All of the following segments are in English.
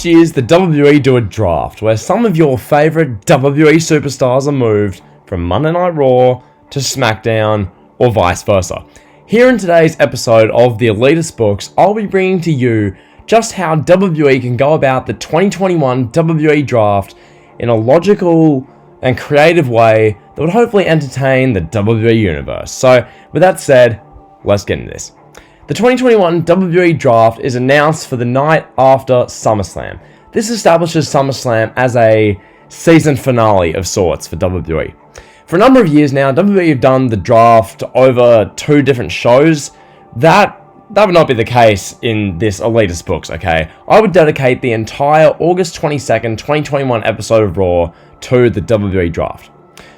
last year's the WWE do a draft where some of your favourite WWE superstars are moved from Monday Night Raw to SmackDown or vice versa. Here in today's episode of the Elitist books, I'll be bringing to you just how WWE can go about the 2021 WWE Draft in a logical and creative way that would hopefully entertain the WWE Universe. So, with that said, let's get into this. The 2021 WWE Draft is announced for the night after SummerSlam. This establishes SummerSlam as a season finale of sorts for WWE. For a number of years now, WWE have done the draft over 2 different shows. That would not be the case in this Elitist books, okay? I would dedicate the entire August 22nd, 2021 episode of Raw to the WWE Draft.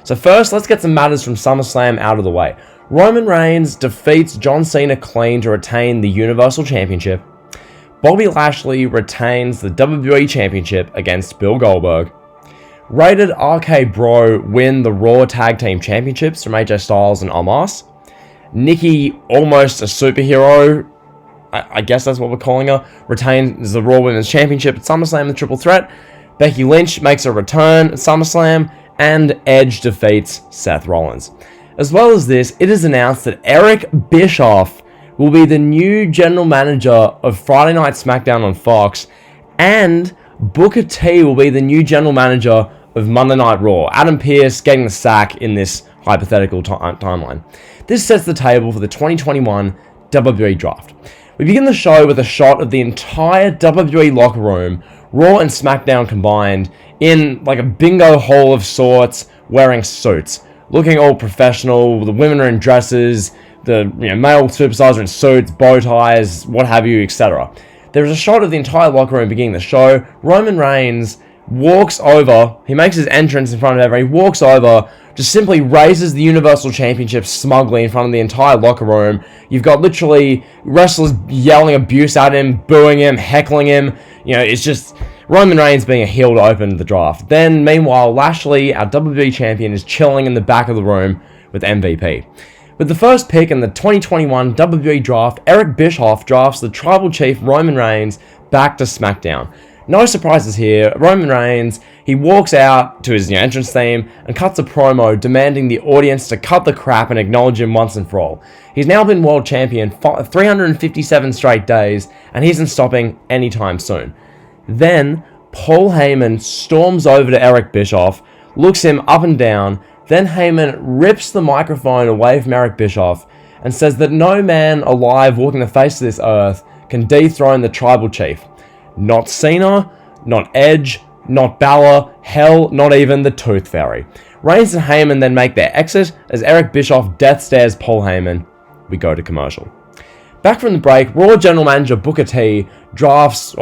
So first, let's get some matters from SummerSlam out of the way. Roman Reigns defeats John Cena clean to retain the Universal Championship. Bobby Lashley retains the WWE Championship against Bill Goldberg. Rated RK Bro win the Raw Tag Team Championships from AJ Styles and Omos. Nikki, almost a superhero, I guess that's what we're calling her, retains the Raw Women's Championship at SummerSlam, the Triple Threat. Becky Lynch makes a return at SummerSlam, and Edge defeats Seth Rollins. As well as this, it is announced that Eric Bischoff will be the new general manager of Friday Night SmackDown on Fox, and Booker T will be the new general manager of Monday Night Raw. Adam Pearce getting the sack in this hypothetical timeline. This sets the table for the 2021 WWE Draft. We begin the show with a shot of the entire WWE locker room, Raw and SmackDown combined, in like a bingo hall of sorts, wearing suits, looking all professional. The women are in dresses, the male superstars are in suits, bow ties, what have you, etc. There's a shot of the entire locker room beginning the show. Roman Reigns walks over, he makes his entrance in front of everyone, he walks over, just simply raises the Universal Championship smugly in front of the entire locker room. You've got literally wrestlers yelling abuse at him, booing him, heckling him. It's just Roman Reigns being a heel to open the draft. Then, meanwhile, Lashley, our WWE Champion, is chilling in the back of the room with MVP. With the first pick in the 2021 WWE Draft, Eric Bischoff drafts the Tribal Chief Roman Reigns back to SmackDown. No surprises here. Roman Reigns, he walks out to his entrance theme and cuts a promo demanding the audience to cut the crap and acknowledge him once and for all. He's now been world champion 357 straight days, and he isn't stopping anytime soon. Then, Paul Heyman storms over to Eric Bischoff, looks him up and down, then Heyman rips the microphone away from Eric Bischoff and says that no man alive walking the face of this earth can dethrone the Tribal Chief. Not Cena, not Edge, not Balor, hell, not even the Tooth Fairy. Reigns and Heyman then make their exit as Eric Bischoff death stares Paul Heyman. We go to commercial. Back from the break, Raw General Manager Booker T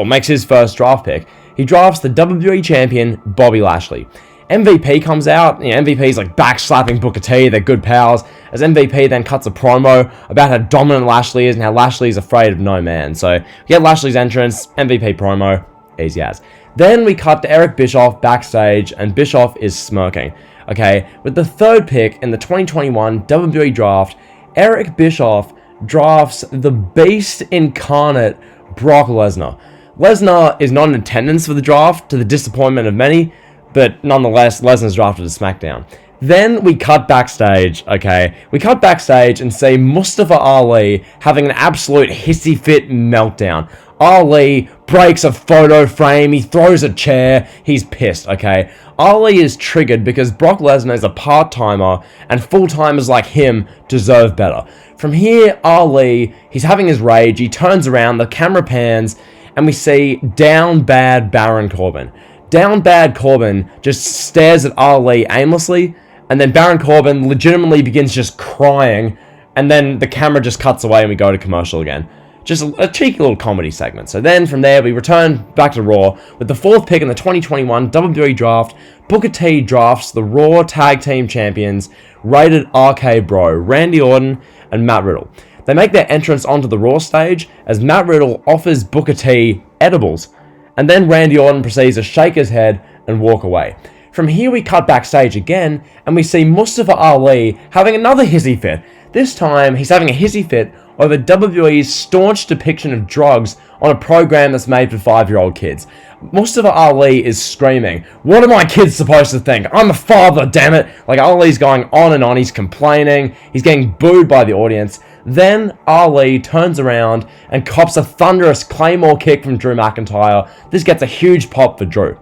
makes his first draft pick. He drafts the WWE Champion Bobby Lashley. MVP comes out, MVP's like backslapping Booker T, they're good pals, as MVP then cuts a promo about how dominant Lashley is and how Lashley is afraid of no man. So, we get Lashley's entrance, MVP promo, easy as. Then we cut to Eric Bischoff backstage, and Bischoff is smirking. Okay, with the third pick in the 2021 WWE Draft, Eric Bischoff drafts the Beast Incarnate, Brock Lesnar. Lesnar is not in attendance for the draft, to the disappointment of many, but nonetheless, Lesnar's drafted to SmackDown. Then we cut backstage, okay? We cut backstage and see Mustafa Ali having an absolute hissy fit meltdown. Ali breaks a photo frame, he throws a chair, he's pissed, okay? Ali is triggered because Brock Lesnar is a part-timer, and full-timers like him deserve better. From here, Ali, he's having his rage, he turns around, the camera pans, and we see down bad Baron Corbin. Down bad Corbin just stares at Ali aimlessly, and then Baron Corbin legitimately begins just crying, and then the camera just cuts away and we go to commercial again. Just a cheeky little comedy segment. So then from there we return back to Raw with the fourth pick in the 2021 WWE Draft. Booker T drafts the Raw Tag Team Champions, rated RK Bro, Randy Orton and Matt Riddle. They make their entrance onto the Raw stage as Matt Riddle offers Booker T edibles, and then Randy Orton proceeds to shake his head and walk away. From here we cut backstage again, and we see Mustafa Ali having another hissy fit. This time, he's having a hissy fit over WWE's staunch depiction of drugs on a program that's made for 5-year-old kids. Mustafa Ali is screaming, "What are my kids supposed to think? I'm a father, damn it!" Like, Ali's going on and on, he's complaining, he's getting booed by the audience. Then Ali turns around and cops a thunderous Claymore kick from Drew McIntyre. This gets a huge pop for Drew.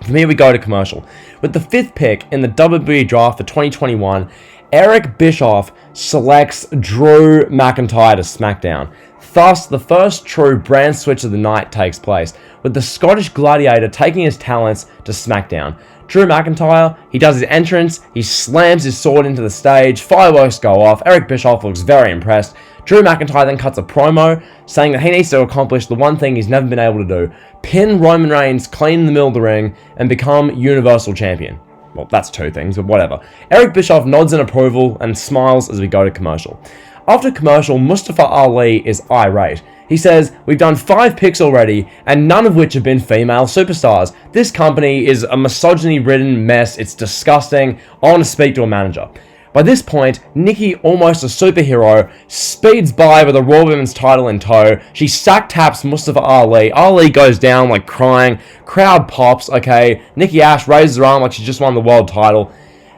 From here we go to commercial. With the 5th pick in the WWE Draft for 2021, Eric Bischoff selects Drew McIntyre to SmackDown. Thus, the first true brand switch of the night takes place, with the Scottish Gladiator taking his talents to SmackDown. Drew McIntyre, he does his entrance, he slams his sword into the stage, fireworks go off, Eric Bischoff looks very impressed. Drew McIntyre then cuts a promo saying that he needs to accomplish the one thing he's never been able to do: pin Roman Reigns clean in the middle of the ring and become Universal Champion. Well, that's 2 things, but whatever. Eric Bischoff nods in approval and smiles as we go to commercial. After commercial, Mustafa Ali is irate. He says, "We've done 5 picks already, and none of which have been female superstars. This company is a misogyny-ridden mess. It's disgusting. I want to speak to a manager." By this point, Nikki, almost a superhero, speeds by with a Raw Women's title in tow. She sack taps Mustafa Ali. Ali goes down like crying. Crowd pops, okay. Nikki Ash raises her arm like she just won the world title.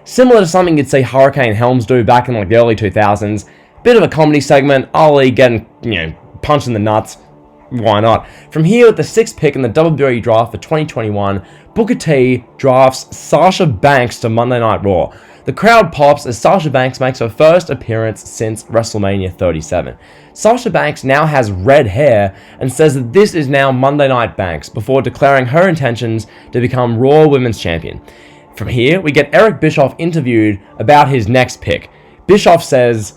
Similar to something you'd see Hurricane Helms do back in like the early 2000s. Bit of a comedy segment. Ali getting, punched in the nuts. Why not? From here, with the 6th pick in the WWE Draft for 2021, Booker T drafts Sasha Banks to Monday Night Raw. The crowd pops as Sasha Banks makes her first appearance since WrestleMania 37. Sasha Banks now has red hair and says that this is now Monday Night Banks before declaring her intentions to become Raw Women's Champion. From here, we get Eric Bischoff interviewed about his next pick. Bischoff says,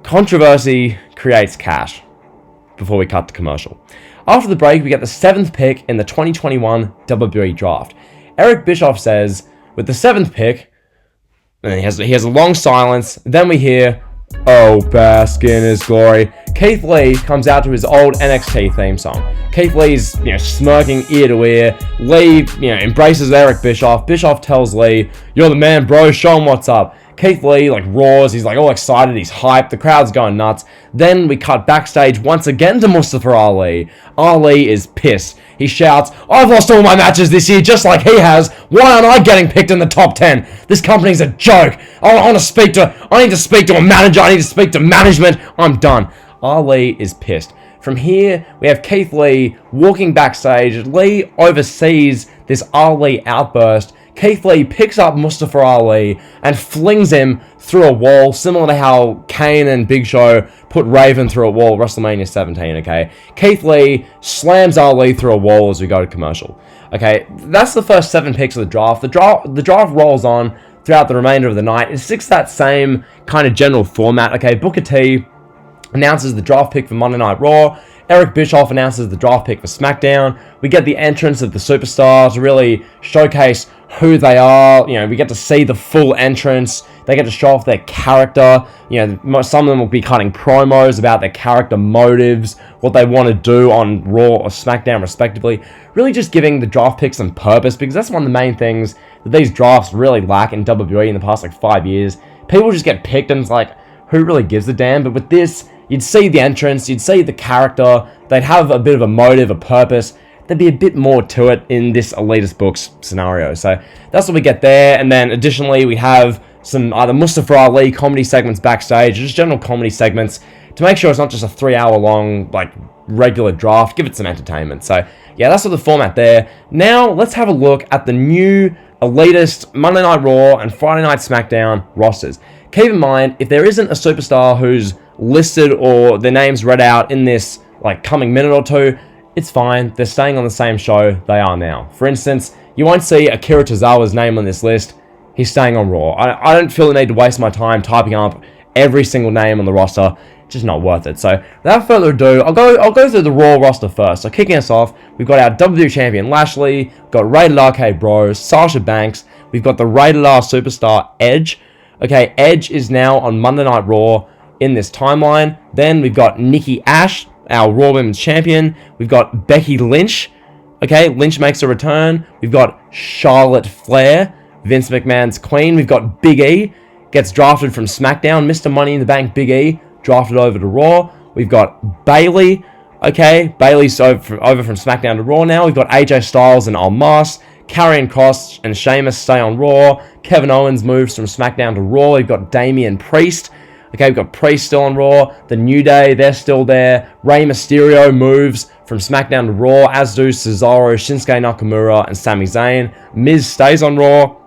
"Controversy creates cash," before we cut to commercial. After the break, we get the 7th pick in the 2021 WWE Draft. Eric Bischoff says, with the 7th pick, and he has a long silence. Then we hear, "Oh, bask in his glory." Keith Lee comes out to his old NXT theme song. Keith Lee's, smirking ear to ear. Lee, embraces Eric Bischoff. Bischoff tells Lee, "You're the man, bro. Show him what's up." Keith Lee, roars. He's, all excited. He's hyped. The crowd's going nuts. Then we cut backstage once again to Mustafa Ali. Ali is pissed. He shouts, "I've lost all my matches this year just like he has. Why aren't I getting picked in the top 10? This company's a joke. I need to speak to a manager. I need to speak to management. I'm done." Ali is pissed. From here, we have Keith Lee walking backstage. Lee oversees this Ali outburst. Keith Lee picks up Mustafa Ali and flings him through a wall, similar to how Kane and Big Show put Raven through a wall at WrestleMania 17, okay? Keith Lee slams Ali through a wall as we go to commercial. Okay, that's the first 7 picks of the draft. The draft rolls on throughout the remainder of the night. It sticks that same kind of general format, okay? Booker T announces the draft pick for Monday Night Raw. Eric Bischoff announces the draft pick for SmackDown. We get the entrance of the superstars to really showcase who they are. We get to see the full entrance. They get to show off their character. Some of them will be cutting promos about their character motives, what they want to do on Raw or SmackDown respectively. Really just giving the draft picks some purpose, because that's one of the main things that these drafts really lack in WWE in the past 5 years. People just get picked and it's who really gives a damn? But with this, you'd see the entrance, you'd see the character, they'd have a bit of a motive, a purpose. There'd be a bit more to it in this Elitist Books scenario. So that's what we get there. And then additionally, we have some either Mustafa Ali comedy segments backstage, or just general comedy segments to make sure it's not just a 3-hour long, regular draft. Give it some entertainment. So yeah, that's what the format there. Now let's have a look at the new Elitist Monday Night Raw and Friday Night SmackDown rosters. Keep in mind, if there isn't a superstar who's listed or their name's read out in this coming minute or two, it's fine. They're staying on the same show they are now. For instance, you won't see Akira Tozawa's name on this list. He's staying on Raw. I don't feel the need to waste my time typing up every single name on the roster. It's just not worth it. So without further ado, I'll go through the Raw roster first. So kicking us off, we've got our WWE Champion Lashley, we've got Rated RK Bros, Sasha Banks, we've got the Rated R Superstar Edge. Okay, Edge is now on Monday Night Raw in this timeline. Then we've got Nikki Ash, our Raw Women's Champion. We've got Becky Lynch. Okay, Lynch makes a return. We've got Charlotte Flair, Vince McMahon's queen. We've got Big E, gets drafted from SmackDown. Mr. Money in the Bank Big E, drafted over to Raw. We've got Bayley. Okay, Bayley's over from SmackDown to Raw now. We've got AJ Styles and Omos. Karrion Kross and Sheamus stay on Raw. Kevin Owens moves from SmackDown to Raw. We've got Damian Priest. Okay, we've got Priest still on Raw. The New Day, they're still there. Rey Mysterio moves from SmackDown to Raw, as do Cesaro, Shinsuke Nakamura, and Sami Zayn. Miz stays on Raw.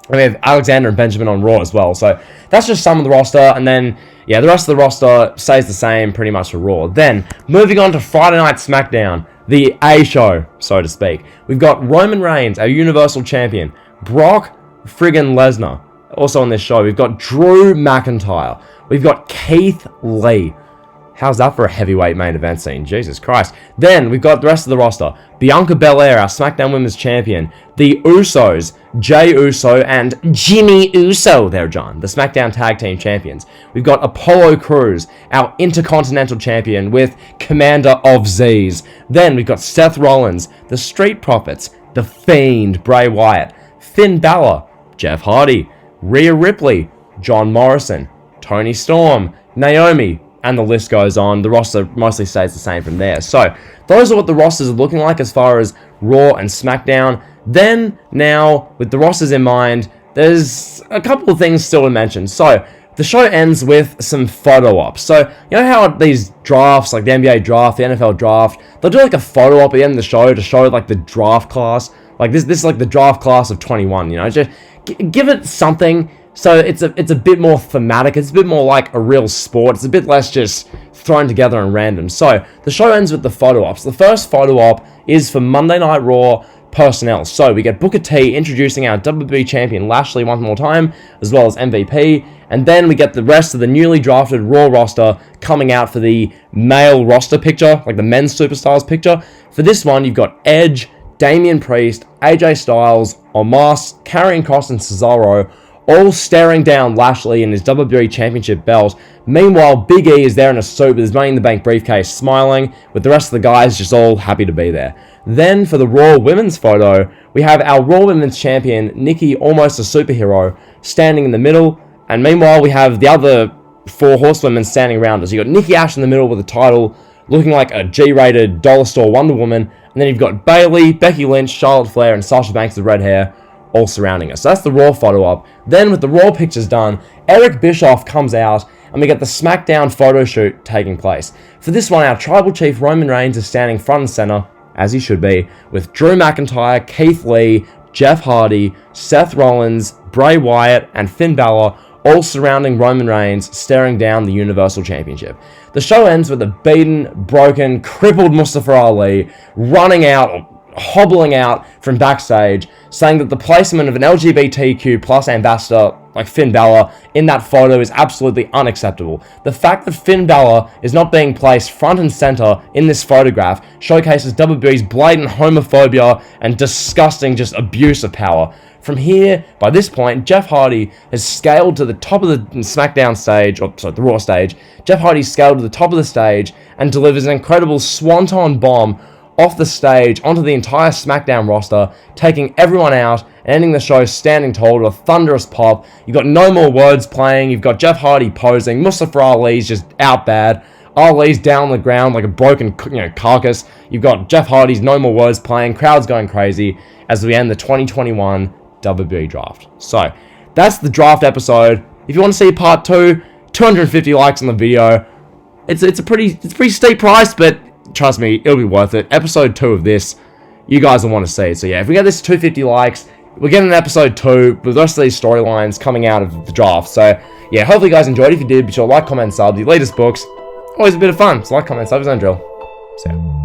And we have Alexander and Benjamin on Raw as well. So that's just some of the roster. And then, yeah, the rest of the roster stays the same pretty much for Raw. Then, moving on to Friday Night SmackDown, the A show, so to speak. We've got Roman Reigns, our Universal Champion. Brock friggin' Lesnar, also on this show. We've got Drew McIntyre. We've got Keith Lee. How's that for a heavyweight main event scene? Jesus Christ. Then, we've got the rest of the roster. Bianca Belair, our SmackDown Women's Champion. The Usos, Jey Uso and Jimmy Uso. There, John. The SmackDown Tag Team Champions. We've got Apollo Crews, our Intercontinental Champion with Commander of Z's. Then, we've got Seth Rollins, the Street Profits, The Fiend, Bray Wyatt, Finn Balor, Jeff Hardy, Rhea Ripley, John Morrison, Toni Storm, Naomi, and the list goes on. The roster mostly stays the same from there. So, those are what the rosters are looking like as far as Raw and SmackDown. Then, now, with the rosters in mind, there's a couple of things still to mention. So, the show ends with some photo ops. So, you know how these drafts, like the NBA draft, the NFL draft, they'll do like a photo op at the end of the show to show like the draft class. Like this is like the draft class of 21, you know? Just give it something. So it's a bit more thematic. It's a bit more like a real sport. It's a bit less just thrown together and random. So the show ends with the photo ops. The first photo op is for Monday Night Raw personnel. So we get Booker T introducing our WWE Champion Lashley one more time, as well as MVP. And then we get the rest of the newly drafted Raw roster coming out for the male roster picture, like the men's superstars picture. For this one, you've got Edge, Damian Priest, AJ Styles, Omos, Karrion Kross, and Cesaro, all staring down Lashley in his WWE Championship belt. Meanwhile, Big E is there in a suit with his Money in the Bank briefcase, smiling, with the rest of the guys just all happy to be there. Then, for the Raw Women's photo, we have our Raw Women's Champion, Nikki, almost a superhero, standing in the middle, and meanwhile, we have the other 4 horsewomen standing around us. You've got Nikki Ash in the middle with a title, looking like a G-rated dollar store Wonder Woman, and then you've got Bayley, Becky Lynch, Charlotte Flair, and Sasha Banks with red hair, all surrounding us. So that's the Raw photo op. Then with the Raw pictures done, Eric Bischoff comes out and we get the SmackDown photo shoot taking place. For this one, our Tribal Chief Roman Reigns is standing front and center, as he should be, with Drew McIntyre, Keith Lee, Jeff Hardy, Seth Rollins, Bray Wyatt, and Finn Balor, all surrounding Roman Reigns, staring down the Universal Championship. The show ends with a beaten, broken, crippled Mustafa Ali running out, hobbling out from backstage, saying that the placement of an LGBTQ plus ambassador like Finn Balor in that photo is absolutely unacceptable. The fact that Finn Balor is not being placed front and center in this photograph showcases WWE's blatant homophobia and disgusting just abuse of power. From here, by this point, Jeff Hardy has scaled to the top of the SmackDown stage, the Raw stage. Jeff Hardy scaled to the top of the stage and delivers an incredible swanton bomb off the stage onto the entire SmackDown roster, taking everyone out and ending the show standing tall to a thunderous pop. You've got no more words playing. You've got Jeff Hardy posing. Mustafa Ali's just out bad. Ali's down on the ground like a broken carcass. You've got Jeff Hardy's no more words playing. Crowd's going crazy as we end the 2021 WWE Draft. So that's the draft episode. If you want to see part 2, 250 likes on the video. It's a pretty steep price, but trust me, it'll be worth it. Episode 2 of this, you guys will want to see. So yeah, if we get this 250 likes, we're getting an episode 2 with the rest of these storylines coming out of the draft. So yeah, hopefully you guys enjoyed. If you did, be sure to like, comment, sub. The Elitist books, always a bit of fun. So like, comment, sub, and drill. See ya.